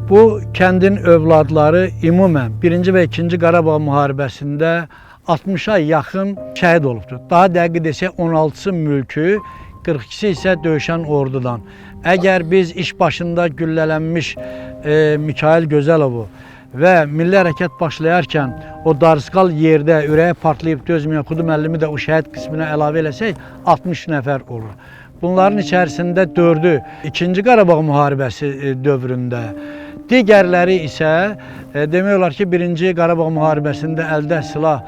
Bu kəndin övladları ümumən 1-ci və 2-ci Qarabağ müharibəsində 60-a yaxın şəhid olubdur. Daha dəqiq desək 16-sı mülki, 42-si isə döyüşən ordudan. Əgər biz iş başında güllələnmiş Mikail Gözəlovu və milli hərəkət başlayarkən o darısqal yerdə ürəyə partlayıb dözməyən Xudu müəllimi də o şəhid qisminə əlavə eləsək 60 nəfər olur. Bunların içərisində 4-ü 2-ci Qarabağ müharibəsi dövründə, digərləri isə demək olar ki, 1-ci Qarabağ müharibəsində əldə silah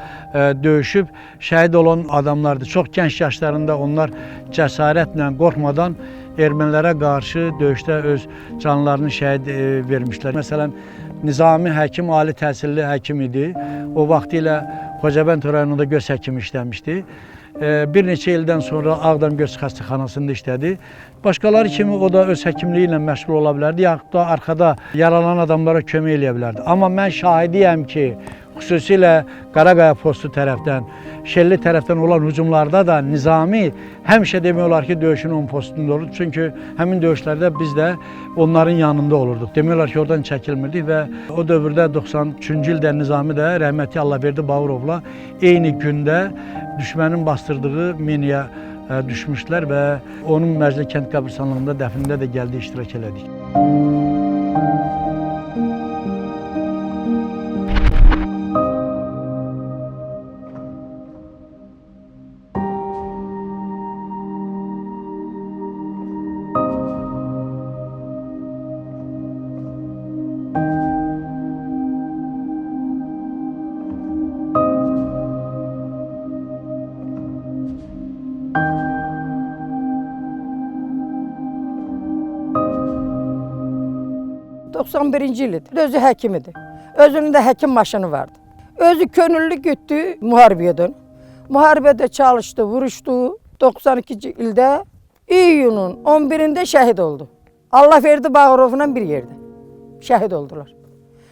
döyüşüb şəhid olan adamlardır. Çox gənc yaşlarında onlar cəsarətlə, qorxmadan ermənilərə qarşı döyüşdə öz canlarını şəhid vermişlər. Məsələn, Nizami həkim ali təhsilli həkim idi. O vaxtilə Xocavənd rayonunda göz həkimi işləmişdi. Bir neçə ildən sonra Ağdam Göz Xəstəxanasında işlədi. Başqaları kimi o da öz həkimliyi ilə məşğul ola bilərdi, yaxud da arxada yaralanan adamlara kömək eləyə bilərdi. Amma mən şahidiyəm ki, xüsusilə Qaraqaya postu tərəfdən, Şelli tərəfdən olan hücumlarda da Nizami həmişə demək olar ki, döyüşün ön postunda olurdu. Çünki həmin döyüşlərdə biz də onların yanında olurduq. Demək olar ki, oradan çəkilmirdik və o dövrdə 93-cü ildə Nizami də rəhmətli Allahverdi Bağırovla eyni gündə düşmənin bastırdığı minaya düşmüşlər və onun Mərclə kənd qəbirstanlığında dəfnində də gəldi iştirak elədik. ...91-ci il idi. Özü həkim idi. Özünün də həkim maşını vardı. Özü könüllü getdi müharibədən. Müharibədə çalışdı, vuruşdu. 92-ci ildə iyunun 11-də şəhid oldu. Allahverdi Bağırovla bir yerdə şəhid oldular.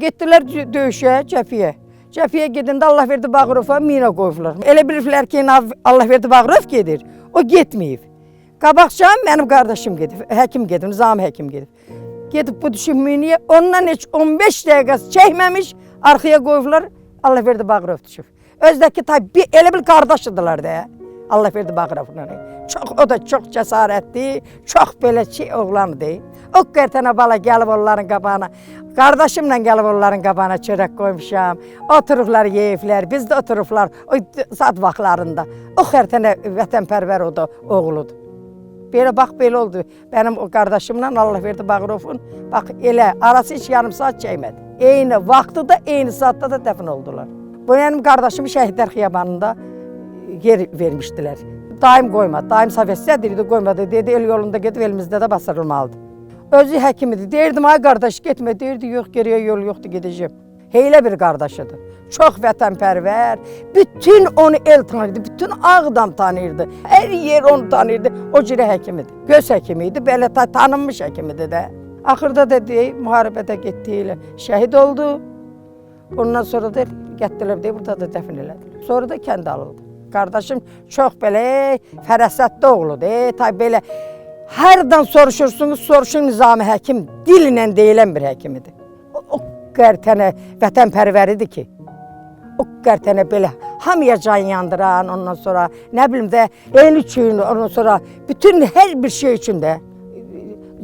Getdilər döyüşə, cəbhəyə. Cəbhəyə gedəndə Allahverdi Bağırova mina qoydular. Elə bilirlər ki, Allahverdi Bağırov gedir. O getməyib. Qabaqcan mənim qardaşım gedib, həkim gedib, Nizami həkim gedib. Gedib bu düşünməyiniyə, ondan heç 15 dəqiqəsi çəkməmiş, arxaya qoyublar, Allahverdi Bağırov düşüb. Özdəki tabi elə bil qardaşıdılar da, Allahverdi Bağırovla. O da çox cəsarətli, çox belə oğlandı. O qərtənə bala gəlib onların qabağına, qardaşımla gəlib onların qabağına çörək qoymuşam. Oturublar, yeyiblər, biz də oturublar o saat vaxtlarında. O qərtənə vətənpərvər o da oğludur. Belə bax, belə oldu. Mənim o qardaşımla Allahverdi Bağırovun, bax elə, arası heç yarım saat çəkmədi. Eyni vaxtda, eyni saatda da dəfn oldular. Bu mənim qardaşımı Şəhidlər Xiyabanında yer vermişdilər. Daim qoymadı, daim Sovetsə deyirdi, qoymadı. Dedi, el yolunda gedib elimizdə də basırılmalıdır. Özü həkim idi. Deyirdim, ay qardaş, getmə. Deyirdi, yox, geriyə yol yoxdur, gedəcəm. Heylə bir qardaşıdır. Çox vətənpərvər. Bütün onu el tanırdı, bütün Ağdam tanırdı. Hər yer onu tanırdı. O cürə həkim idi. Göz həkimi idi, belə tanınmış həkim idi də. Axırda da deyək, müharibədə getdi ilə şəhid oldu. Ondan sonra da getdilər, deyək, burada da dəfn elədilər. Sonra da kənd alındı. Qardaşım çox belə fərasətli oğludur. Tabi belə hərdən soruşursunuz, soruşun Nizami həkim dillə deyilən bir həkim idi. O qərtənə vətənpərvəridir ki, o qərtənə belə hamıya can yandıran, ondan sonra nə bilim də el üçün, ondan sonra bütün hər bir şey üçün də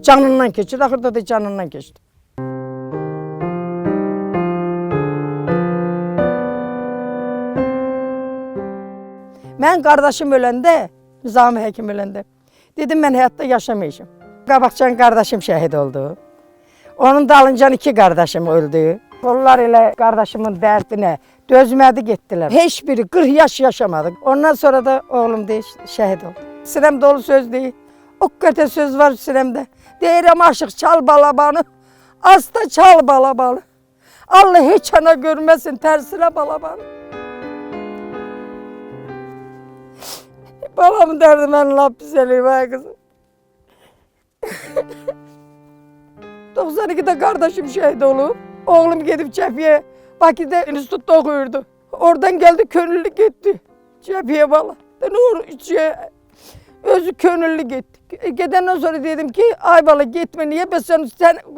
canından keçir, axırda da canından keçdi. Mən qardaşım öləndə, Nizami həkim öləndə, dedim mən həyatda yaşamayacağım. Qabaqcan qardaşım şəhid oldu. Onun dalıncan 2 qardaşım öldü. Onlar elə qardaşımın dərdinə dözmədi getdilər. Heç biri 40 yaş yaşamadı. Ondan sonra da oğlum deyir, şəhid oldu. Sinəm dolu söz deyir. O qədər söz var sinəmdə. Deyirəm aşıq çal balabanı, asta çal balabanı. Allah heç ana görməsin tərsinə balabanı. Babamın dərdi mən lap pis eləyim ay qızım. 92'de kardeşim şehit olub. Oğlum gedib cəbhəyə, Bakıda institutda oxuyurdu. Oradan geldi, könüllü gitti. Cəbhəyə bala. Özü könüllü gitti. Gidenden sonra dedim ki Ayvalı gitme niye? Sen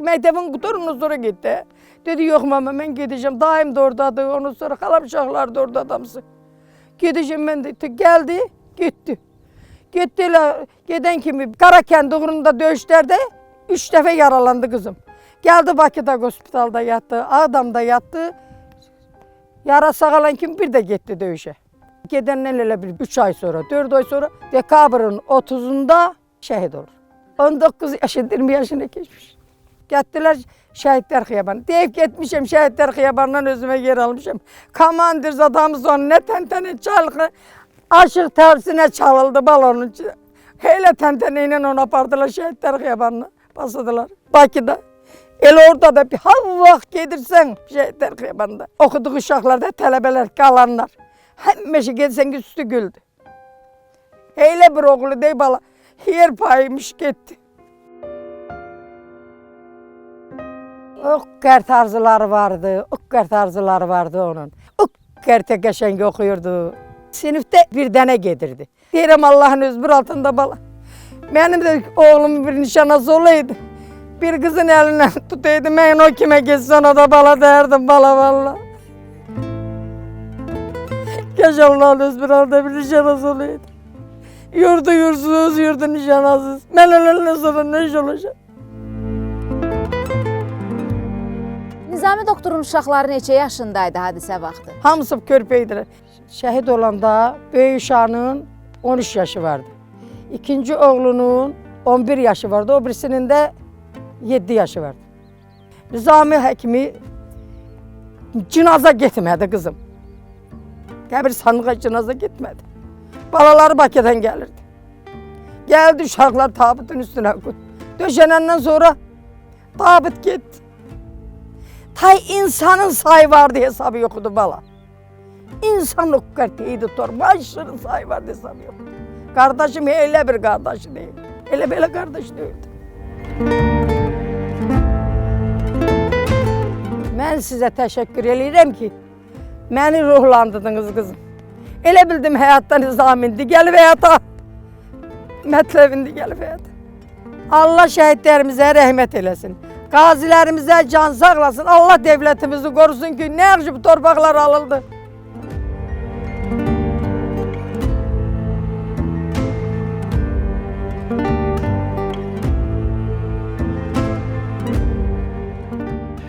mektebin kuturundan sonra gitti. Dedi yok mama ben gideceğim. Daim de oradadır. Ondan sonra kalan uşaklar da orada adamsı. Gideceğim ben de. Geldi gitti. Gittiler giden kimi Karakent uğrunda dövüşlerde 3 defa yaralandı kızım. Geldi Bakı'da hospitalda yattı. Adam'da yattı. Yara sağalan kim bir de gitti dövüşe. Gidenden öyle bir 3 ay sonra, 4 ay sonra dekabrın 30'unda şehit olur. 19 yaşında, 20 yaşına geçmiş. Gittiler şehitler Xiyabanı. Deyip gitmişim şehitler Xiyabanı'ndan özüme yer almışım. Kamandır adamı sonra ne tentene çalgı. Aşık tersine çalındı balonun içine. Hele tenteneyle onu apardılar şehitler Xiyabanı'na basıdılar. Bakı'da. El orada da bir havvak gelirsen şehitler Xiyabanı'nda. Okuduk uşaklarda tələbələr kalanlar. Hemmeşi gelsen üstü güldü. Hele bir oğlu dey bala yer payıymış gitti. Okkar tarzıları vardı, okkar tarzıları vardı onun. Okkar tekeşen okuyordu. Sınıfta bir tane getirdi. Derim Allah'ın özbür altında bala. Benim de oğlum bir nişanası olaydı. Bir kızın elinden tutaydı, ben o kime geçsen o da bala derdim bala valla. Keşke Allah'ın özbür altında bir nişanası olaydı. Yurdu yursuz, yurdu nişanasız. Ben ölene sonra ne iş olacak? Nizami doktorun uşaqları neçə yaşındaydı hadisə vaxtı? Hamısı körpeydiler. Şehit olanda böyük uşağının 13 yaşı vardı. İkinci oğlunun 11 yaşı vardı. O birisinin de 7 yaşı vardı. Nizami həkimi cinaza gitmedi kızım. Qəbristanlığa cinaza gitmedi. Balaları Bakı'dan gelirdi. Geldi uşaklar tabutun üstüne koydu. Döşenenden sonra tabut gitti. Tay insanın sayı vardı hesabı yoktu bala. İnsan o kartıydı torba aşırı sayı vardı hesabı yoktu. Kardeşim öyle bir kardeş değil. Öyle böyle kardeş değildi. Ben size teşekkür ederim ki beni ruhlandırdınız kızım. Elə bildim həyatdan Nizamindi, gəlib həyata. Mətləbindi, gəlib həyata. Allah şəhidlərimizə rəhmət eləsin. Qazilərimizə can sağlasın. Allah devletimizi korusun ki ne bu torpaqlar alındı.